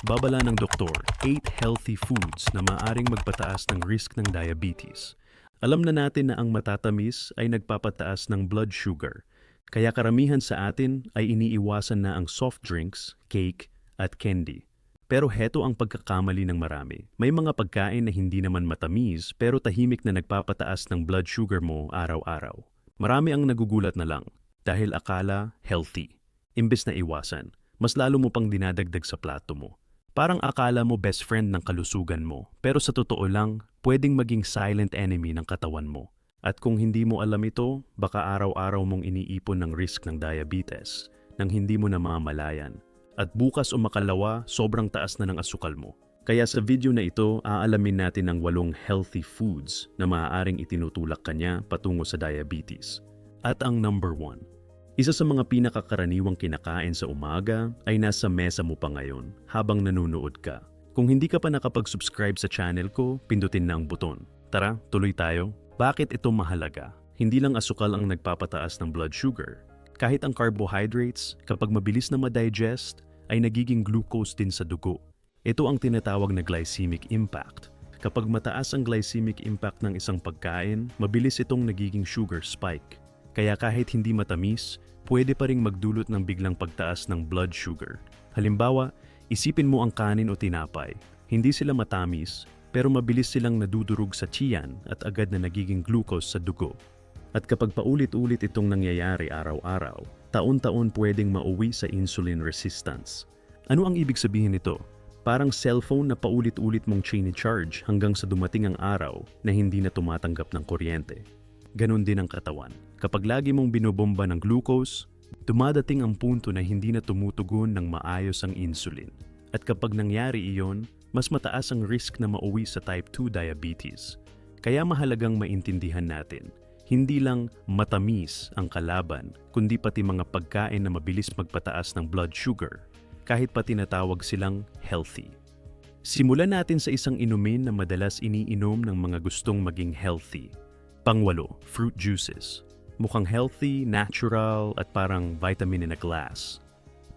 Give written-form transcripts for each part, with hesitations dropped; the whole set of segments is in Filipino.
Babala ng doktor, 8 healthy foods na maaaring magpataas ng risk ng diabetes. Alam na natin na ang matatamis ay nagpapataas ng blood sugar, kaya karamihan sa atin ay iniiwasan na ang soft drinks, cake, at candy. Pero heto ang pagkakamali ng marami. May mga pagkain na hindi naman matamis pero tahimik na nagpapataas ng blood sugar mo araw-araw. Marami ang nagugulat na lang dahil akala healthy. Imbes na iwasan, mas lalo mo pang dinadagdag sa plato mo. Parang akala mo best friend ng kalusugan mo, pero sa totoo lang, pwedeng maging silent enemy ng katawan mo. At kung hindi mo alam ito, baka araw-araw mong iniipon ng risk ng diabetes nang hindi mo namamalayan. At bukas o makalawa, sobrang taas na ng asukal mo. Kaya sa video na ito, aalamin natin ang 8 healthy foods na maaaring itinutulak kanya patungo sa diabetes. At ang number 1. Isa sa mga pinakakaraniwang kinakain sa umaga ay nasa mesa mo pa ngayon habang nanonood ka. Kung hindi ka pa nakapag-subscribe sa channel ko, pindutin na ang buton. Tara, tuloy tayo. Bakit ito mahalaga? Hindi lang asukal ang nagpapataas ng blood sugar. Kahit ang carbohydrates, kapag mabilis na ma-digest, ay nagiging glucose din sa dugo. Ito ang tinatawag na glycemic impact. Kapag mataas ang glycemic impact ng isang pagkain, mabilis itong nagiging sugar spike. Kaya kahit hindi matamis, pwede pa ring magdulot ng biglang pagtaas ng blood sugar. Halimbawa, isipin mo ang kanin o tinapay. Hindi sila matamis, pero mabilis silang nadudurog sa tiyan at agad na nagiging glucose sa dugo. At kapag paulit-ulit itong nangyayari araw-araw, taon-taon pwedeng mauwi sa insulin resistance. Ano ang ibig sabihin nito? Parang cellphone na paulit-ulit mong charge hanggang sa dumating ang araw na hindi na tumatanggap ng kuryente. Ganon din ang katawan. Kapag lagi mong binobomba ng glucose, dumadating ang punto na hindi na tumutugon ng maayos ang insulin. At kapag nangyari iyon, mas mataas ang risk na mauwi sa type 2 diabetes. Kaya mahalagang maintindihan natin, hindi lang matamis ang kalaban, kundi pati mga pagkain na mabilis magpataas ng blood sugar, kahit pa tinatawag silang healthy. Simulan natin sa isang inumin na madalas iniinom ng mga gustong maging healthy. Pangwalo, fruit juices. Mukhang healthy, natural, at parang vitamin in a glass.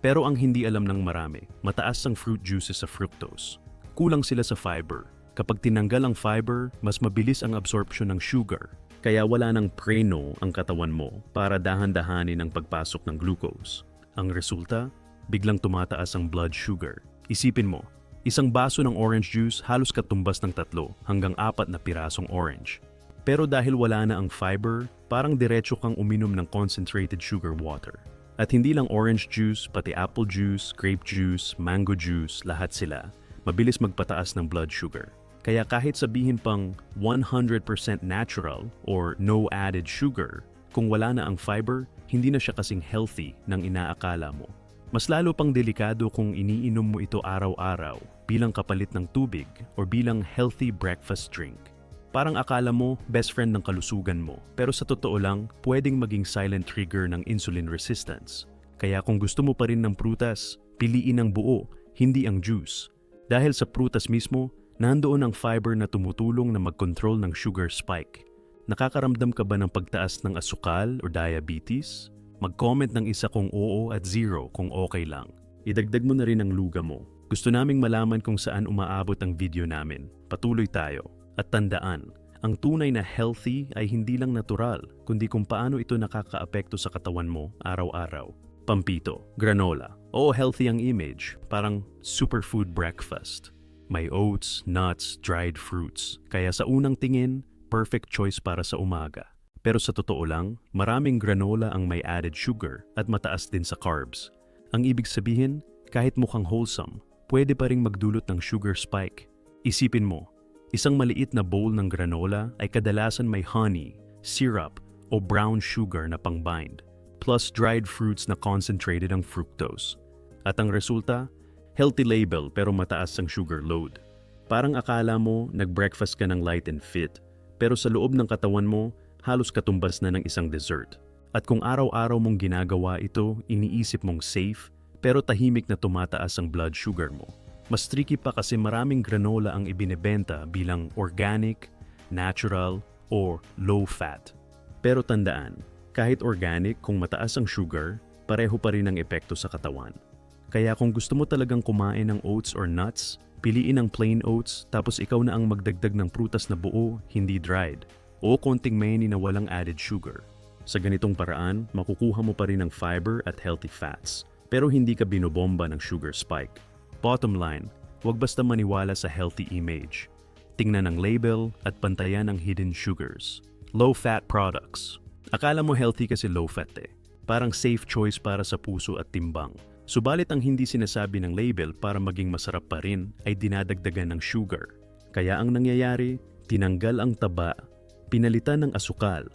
Pero ang hindi alam ng marami, mataas ang fruit juices sa fructose. Kulang sila sa fiber. Kapag tinanggal ang fiber, mas mabilis ang absorption ng sugar. Kaya wala nang preno ang katawan mo para dahan-dahanin ang pagpasok ng glucose. Ang resulta, biglang tumataas ang blood sugar. Isipin mo, isang baso ng orange juice halos katumbas ng 3 hanggang 4 na pirasong orange. Pero dahil wala na ang fiber, parang diretso kang uminom ng concentrated sugar water. At hindi lang orange juice, pati apple juice, grape juice, mango juice, lahat sila, mabilis magpataas ng blood sugar. Kaya kahit sabihin pang 100% natural or no added sugar, kung wala na ang fiber, hindi na siya kasing healthy ng inaakala mo. Mas lalo pang delikado kung iniinom mo ito araw-araw bilang kapalit ng tubig or bilang healthy breakfast drink. Parang akala mo best friend ng kalusugan mo, pero sa totoo lang, pwedeng maging silent trigger ng insulin resistance. Kaya kung gusto mo pa rin ng prutas, piliin ang buo, hindi ang juice. Dahil sa prutas mismo, nandoon ang fiber na tumutulong na mag-control ng sugar spike. Nakakaramdam ka ba ng pagtaas ng asukal o diabetes? Mag-comment ng isa kung oo at 0 kung okay lang. Idagdag mo na rin ang luga mo. Gusto naming malaman kung saan umaabot ang video namin. Patuloy tayo. At tandaan, ang tunay na healthy ay hindi lang natural, kundi kung paano ito nakakaapekto sa katawan mo araw-araw. Pampito, granola. Oo, healthy ang image, parang superfood breakfast. May oats, nuts, dried fruits. Kaya sa unang tingin, perfect choice para sa umaga. Pero sa totoo lang, maraming granola ang may added sugar at mataas din sa carbs. Ang ibig sabihin, kahit mukhang wholesome, pwede pa ring magdulot ng sugar spike. Isipin mo, isang maliit na bowl ng granola ay kadalasan may honey, syrup, o brown sugar na pang-bind, plus dried fruits na concentrated ang fructose. At ang resulta, healthy label pero mataas ang sugar load. Parang akala mo nag-breakfast ka ng light and fit, pero sa loob ng katawan mo, halos katumbas na ng isang dessert. At kung araw-araw mong ginagawa ito, iniisip mong safe, pero tahimik na tumataas ang blood sugar mo. Mas tricky pa kasi maraming granola ang ibinebenta bilang organic, natural, or low-fat. Pero tandaan, kahit organic kung mataas ang sugar, pareho pa rin ang epekto sa katawan. Kaya kung gusto mo talagang kumain ng oats or nuts, piliin ang plain oats tapos ikaw na ang magdagdag ng prutas na buo, hindi dried, o konting mayonnaise na walang added sugar. Sa ganitong paraan, makukuha mo pa rin ang fiber at healthy fats, pero hindi ka binobomba ng sugar spike. Bottom line, huwag basta maniwala sa healthy image. Tingnan ang label at pantayan ang hidden sugars. Low-fat products. Akala mo healthy kasi low-fat eh. Parang safe choice para sa puso at timbang. Subalit ang hindi sinasabi ng label para maging masarap pa rin ay dinadagdagan ng sugar. Kaya ang nangyayari, tinanggal ang taba, pinalitan ng asukal.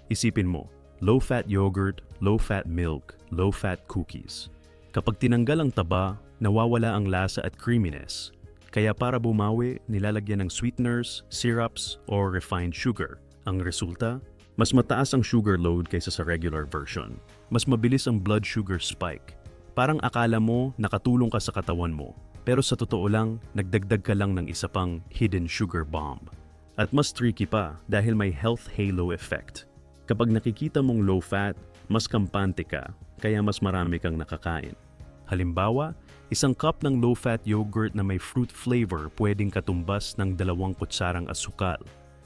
Isipin mo, low-fat yogurt, low-fat milk, low-fat cookies. Kapag tinanggal ang taba, nawawala ang lasa at creaminess. Kaya para bumawi, nilalagyan ng sweeteners, syrups, or refined sugar. Ang resulta, mas mataas ang sugar load kaysa sa regular version. Mas mabilis ang blood sugar spike. Parang akala mo nakatulong ka sa katawan mo, pero sa totoo lang, nagdagdag ka lang ng isa pang hidden sugar bomb. At mas tricky pa dahil may health halo effect. Kapag nakikita mong low fat, mas kampante ka, kaya mas marami kang nakakain. Halimbawa, isang cup ng low-fat yogurt na may fruit flavor pwedeng katumbas ng 2 kutsarang asukal.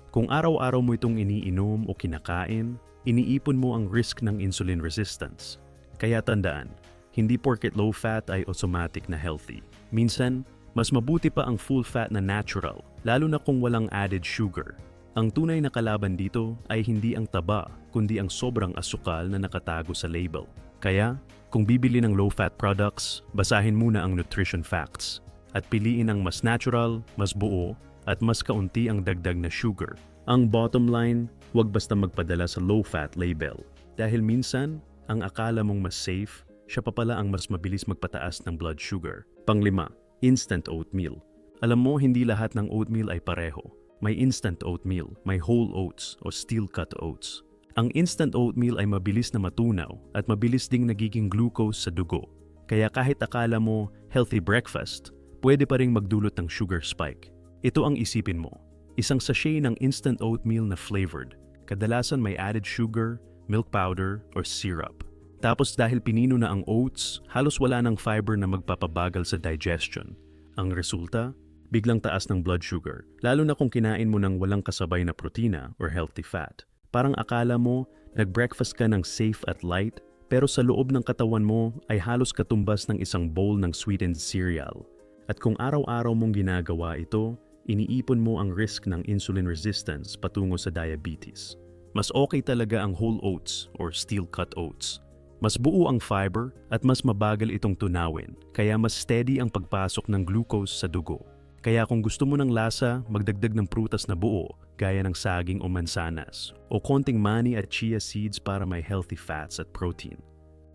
Kung araw-araw mo itong iniinom o kinakain, iniipon mo ang risk ng insulin resistance. Kaya tandaan, hindi porket low-fat ay automatic na healthy. Minsan, mas mabuti pa ang full-fat na natural, lalo na kung walang added sugar. Ang tunay na kalaban dito ay hindi ang taba, kundi ang sobrang asukal na nakatago sa label. Kaya, kung bibili ng low-fat products, basahin muna ang nutrition facts at piliin ang mas natural, mas buo, at mas kaunti ang dagdag na sugar. Ang bottom line, huwag basta magpadala sa low-fat label. Dahil minsan, ang akala mong mas safe, siya pa pala ang mas mabilis magpataas ng blood sugar. Panglima, instant oatmeal. Alam mo, hindi lahat ng oatmeal ay pareho. May instant oatmeal, may whole oats o steel-cut oats. Ang instant oatmeal ay mabilis na matunaw at mabilis ding nagiging glucose sa dugo. Kaya kahit akala mo healthy breakfast, pwede pa ring magdulot ng sugar spike. Ito ang isipin mo, isang sachet ng instant oatmeal na flavored. Kadalasan may added sugar, milk powder, or syrup. Tapos dahil pinino na ang oats, halos wala ng fiber na magpapabagal sa digestion. Ang resulta, biglang taas ng blood sugar, lalo na kung kinain mo ng walang kasabay na protina or healthy fat. Parang akala mo, nag-breakfast ka ng safe at light, pero sa loob ng katawan mo ay halos katumbas ng isang bowl ng sweetened cereal. At kung araw-araw mong ginagawa ito, iniipon mo ang risk ng insulin resistance patungo sa diabetes. Mas okay talaga ang whole oats or steel-cut oats. Mas buo ang fiber at mas mabagal itong tunawin, kaya mas steady ang pagpasok ng glucose sa dugo. Kaya kung gusto mo ng lasa, magdagdag ng prutas na buo, gaya ng saging o mansanas, o konting mani at chia seeds para may healthy fats at protein.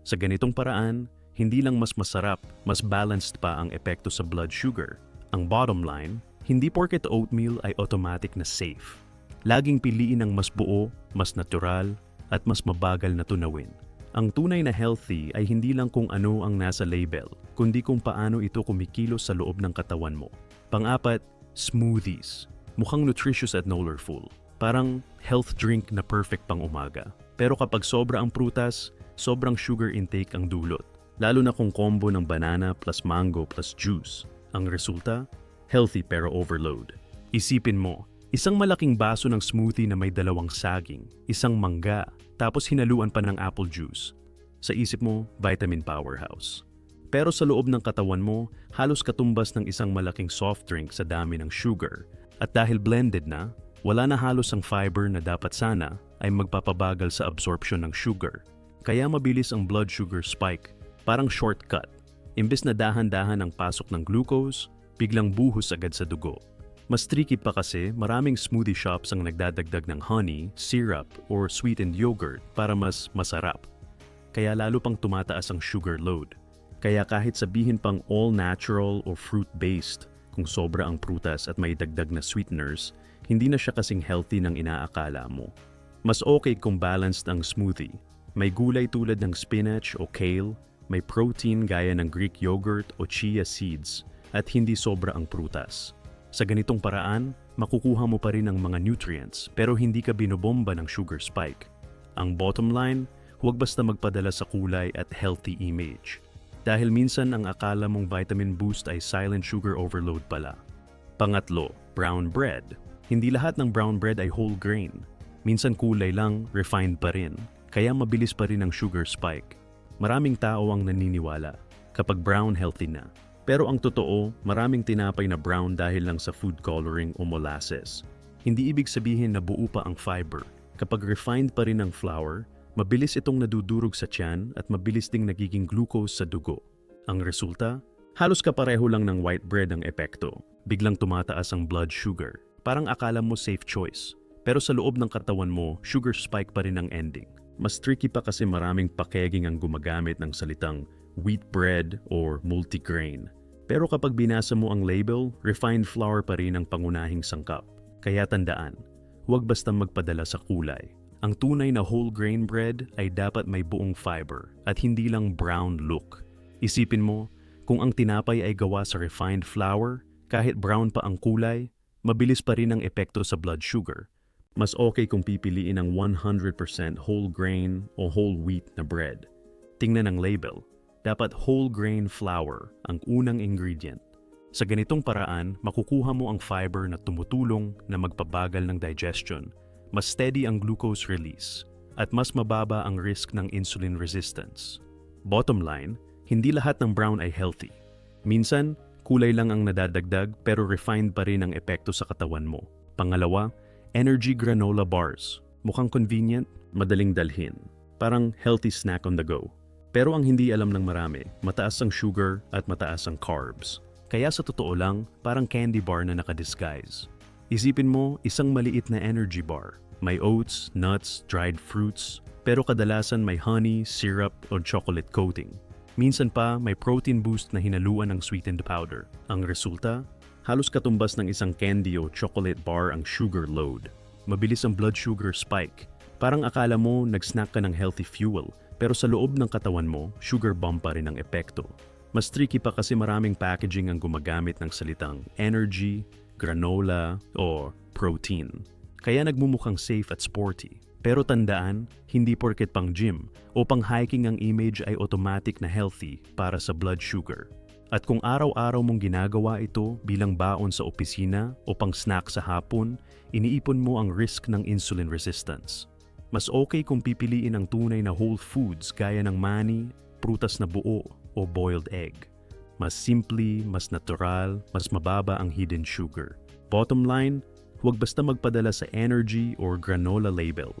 Sa ganitong paraan, hindi lang mas masarap, mas balanced pa ang epekto sa blood sugar. Ang bottom line, hindi porket oatmeal ay automatic na safe. Laging piliin ang mas buo, mas natural, at mas mabagal na tunawin. Ang tunay na healthy ay hindi lang kung ano ang nasa label, kundi kung paano ito kumikilos sa loob ng katawan mo. Pang-apat, smoothies. Mukhang nutritious at colorful. Parang health drink na perfect pang umaga. Pero kapag sobra ang prutas, sobrang sugar intake ang dulot. Lalo na kung combo ng banana plus mango plus juice. Ang resulta, healthy pero overload. Isipin mo, isang malaking baso ng smoothie na may 2 saging, isang mangga, tapos hinaluan pa ng apple juice. Sa isip mo, vitamin powerhouse. Pero sa loob ng katawan mo, halos katumbas ng isang malaking soft drink sa dami ng sugar. At dahil blended na, wala na halos ang fiber na dapat sana ay magpapabagal sa absorption ng sugar. Kaya mabilis ang blood sugar spike, parang shortcut. Imbes na dahan-dahan ang pasok ng glucose, biglang buhos agad sa dugo. Mas tricky pa kasi maraming smoothie shops ang nagdadagdag ng honey, syrup, or sweetened yogurt para mas masarap. Kaya lalo pang tumataas ang sugar load. Kaya kahit sabihin pang all-natural o fruit-based, kung sobra ang prutas at may dagdag na sweeteners, hindi na siya kasing healthy ng inaakala mo. Mas okay kung balanced ang smoothie. May gulay tulad ng spinach o kale, may protein gaya ng Greek yogurt o chia seeds, at hindi sobra ang prutas. Sa ganitong paraan, makukuha mo pa rin ang mga nutrients pero hindi ka binobomba ng sugar spike. Ang bottom line, huwag basta magpadala sa kulay at healthy image. dahil minsan ang akala mong vitamin boost ay silent sugar overload pala. Pangatlo, brown bread. Hindi lahat ng brown bread ay whole grain. Minsan kulay lang, refined pa rin, kaya mabilis pa rin ang sugar spike. Maraming tao ang naniniwala kapag brown healthy na. Pero ang totoo, maraming tinapay na brown dahil lang sa food coloring o molasses. Hindi ibig sabihin na buo pa ang fiber. Kapag refined pa rin ang flour, mabilis itong nadudurog sa tiyan at mabilis ding nagiging glucose sa dugo. Ang resulta, halos kapareho lang ng white bread ang epekto. Biglang tumataas ang blood sugar. Parang akala mo safe choice. Pero sa loob ng katawan mo, sugar spike pa rin ang ending. Mas tricky pa kasi maraming packaging ang gumagamit ng salitang wheat bread or multigrain. Pero kapag binasa mo ang label, refined flour pa rin ang pangunahing sangkap. Kaya tandaan, huwag basta magpadala sa kulay. Ang tunay na whole grain bread ay dapat may buong fiber at hindi lang brown look. Isipin mo, kung ang tinapay ay gawa sa refined flour, kahit brown pa ang kulay, mabilis pa rin ang epekto sa blood sugar. Mas okay kung pipiliin ang 100% whole grain o whole wheat na bread. Tingnan ang label. Dapat whole grain flour ang unang ingredient. Sa ganitong paraan, makukuha mo ang fiber na tumutulong na magpabagal ng digestion, mas steady ang glucose release, at mas mababa ang risk ng insulin resistance. Bottom line, hindi lahat ng brown ay healthy. Minsan, kulay lang ang nadadagdag pero refined pa rin ang epekto sa katawan mo. Pangalawa, energy granola bars. Mukhang convenient, madaling dalhin. Parang healthy snack on the go. Pero ang hindi alam ng marami, mataas ang sugar at mataas ang carbs. Kaya sa totoo lang, parang candy bar na nakadisguise. Isipin mo, isang maliit na energy bar. May oats, nuts, dried fruits, pero kadalasan may honey, syrup o chocolate coating. Minsan pa may protein boost na hinaluan ng sweetened powder. Ang resulta, halos katumbas ng isang candy o chocolate bar ang sugar load. Mabilis ang blood sugar spike. Parang akala mo nag-snack ka ng healthy fuel, pero sa loob ng katawan mo, sugar bomb pa rin ang epekto. Mas tricky pa kasi maraming packaging ang gumagamit ng salitang energy, granola, o protein. Kaya nagmumukhang safe at sporty. Pero tandaan, hindi porket pang gym o pang hiking ang image ay automatic na healthy para sa blood sugar. At kung araw-araw mong ginagawa ito bilang baon sa opisina o pang snack sa hapon, iniipon mo ang risk ng insulin resistance. Mas okay kung pipiliin ang tunay na whole foods gaya ng mani, prutas na buo o boiled egg. Mas simple, mas natural, mas mababa ang hidden sugar. Bottom line, huwag basta magpadala sa energy or granola label.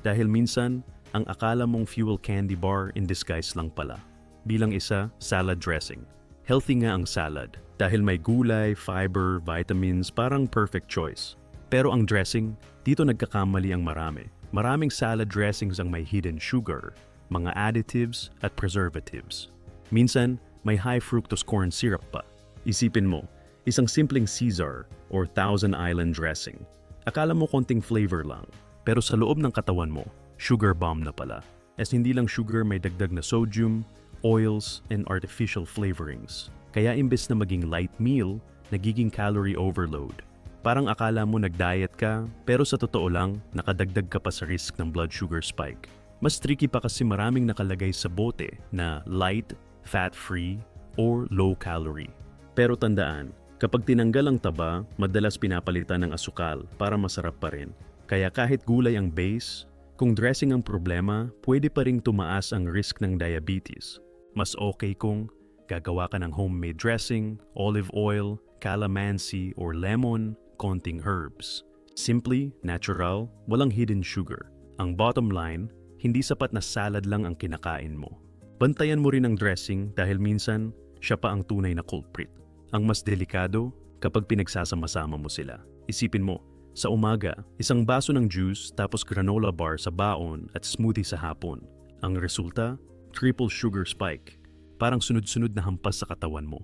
Dahil minsan, ang akala mong fuel candy bar in disguise lang pala. Bilang isa, salad dressing. Healthy nga ang salad dahil may gulay, fiber, vitamins, parang perfect choice. Pero ang dressing, dito nagkakamali ang marami. Maraming salad dressings ang may hidden sugar, mga additives at preservatives. Minsan, may high fructose corn syrup pa. Isipin mo, isang simpleng Caesar or Thousand Island dressing. Akala mo konting flavor lang, pero sa loob ng katawan mo, sugar bomb na pala. As hindi lang sugar, may dagdag na sodium, oils, and artificial flavorings. Kaya imbes na maging light meal, nagiging calorie overload. Parang akala mo nag-diet ka, pero sa totoo lang, nakadagdag ka pa sa risk ng blood sugar spike. Mas tricky pa kasi maraming nakalagay sa bote na light, fat-free, or low-calorie. Pero tandaan, kapag tinanggal ang taba, madalas pinapalitan ng asukal para masarap pa rin. Kaya kahit gulay ang base, kung dressing ang problema, pwede pa ring tumaas ang risk ng diabetes. Mas okay kung gagawa ka ng homemade dressing, olive oil, calamansi, or lemon, konting herbs. Simply, natural, walang hidden sugar. Ang bottom line, hindi sapat na salad lang ang kinakain mo. Bantayan mo rin ang dressing dahil minsan, siya pa ang tunay na culprit. Ang mas delikado, kapag pinagsasama-sama mo sila. Isipin mo, sa umaga, isang baso ng juice tapos granola bar sa baon at smoothie sa hapon. Ang resulta, triple sugar spike. Parang sunod-sunod na hampas sa katawan mo.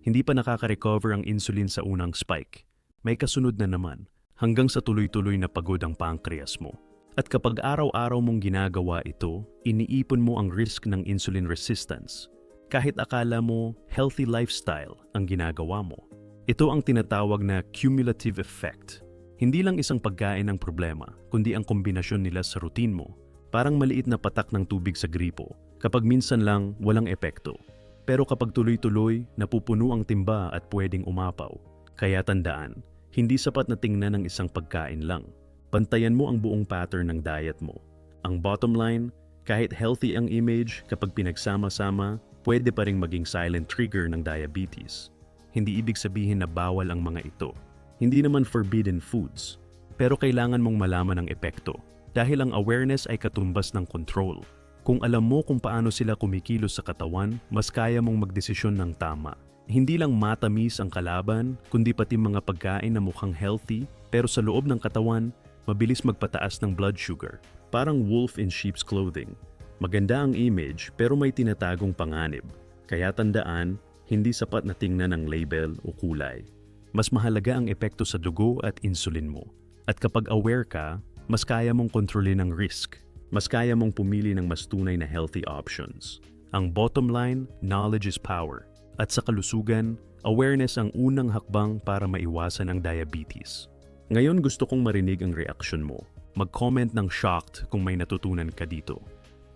Hindi pa nakaka-recover ang insulin sa unang spike. May kasunod na naman, hanggang sa tuloy-tuloy na pagod ang pancreas mo. At kapag araw-araw mong ginagawa ito, iniipon mo ang risk ng insulin resistance. Kahit akala mo healthy lifestyle ang ginagawa mo. Ito ang tinatawag na cumulative effect. Hindi lang isang pagkain ang problema, kundi ang kombinasyon nila sa routine mo. Parang maliit na patak ng tubig sa gripo. Kapag minsan lang, walang epekto. Pero kapag tuloy-tuloy, napupuno ang timba at pwedeng umapaw. Kaya tandaan, hindi sapat na tingnan ng isang pagkain lang. Bantayan mo ang buong pattern ng diet mo. Ang bottom line, kahit healthy ang image, kapag pinagsama-sama, pwede pa ring maging silent trigger ng diabetes. Hindi ibig sabihin na bawal ang mga ito. Hindi naman forbidden foods. Pero kailangan mong malaman ang epekto. Dahil ang awareness ay katumbas ng control. Kung alam mo kung paano sila kumikilos sa katawan, mas kaya mong magdesisyon ng tama. Hindi lang matamis ang kalaban, kundi pati mga pagkain na mukhang healthy, pero sa loob ng katawan, mabilis magpataas ng blood sugar. Parang wolf in sheep's clothing. Maganda ang image pero may tinatagong panganib. Kaya tandaan, hindi sapat na tingnan ang label o kulay. Mas mahalaga ang epekto sa dugo at insulin mo. At kapag aware ka, mas kaya mong kontrolin ang risk. Mas kaya mong pumili ng mas tunay na healthy options. Ang bottom line, knowledge is power. At sa kalusugan, awareness ang unang hakbang para maiwasan ang diabetes. Ngayon gusto kong marinig ang reaksyon mo. Mag-comment ng shocked kung may natutunan ka dito.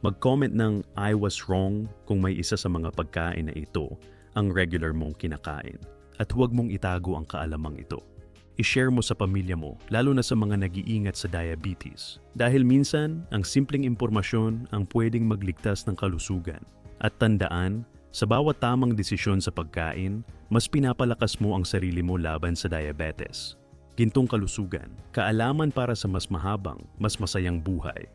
Mag-comment ng I was wrong kung may isa sa mga pagkain na ito ang regular mong kinakain. At huwag mong itago ang kaalamang ito. I-share mo sa pamilya mo, lalo na sa mga nag-iingat sa diabetes. Dahil minsan, ang simpleng impormasyon ang pwedeng magligtas ng kalusugan. At tandaan, sa bawat tamang desisyon sa pagkain, mas pinapalakas mo ang sarili mo laban sa diabetes. Gintong kalusugan, kaalaman para sa mas mahabang, mas masayang buhay.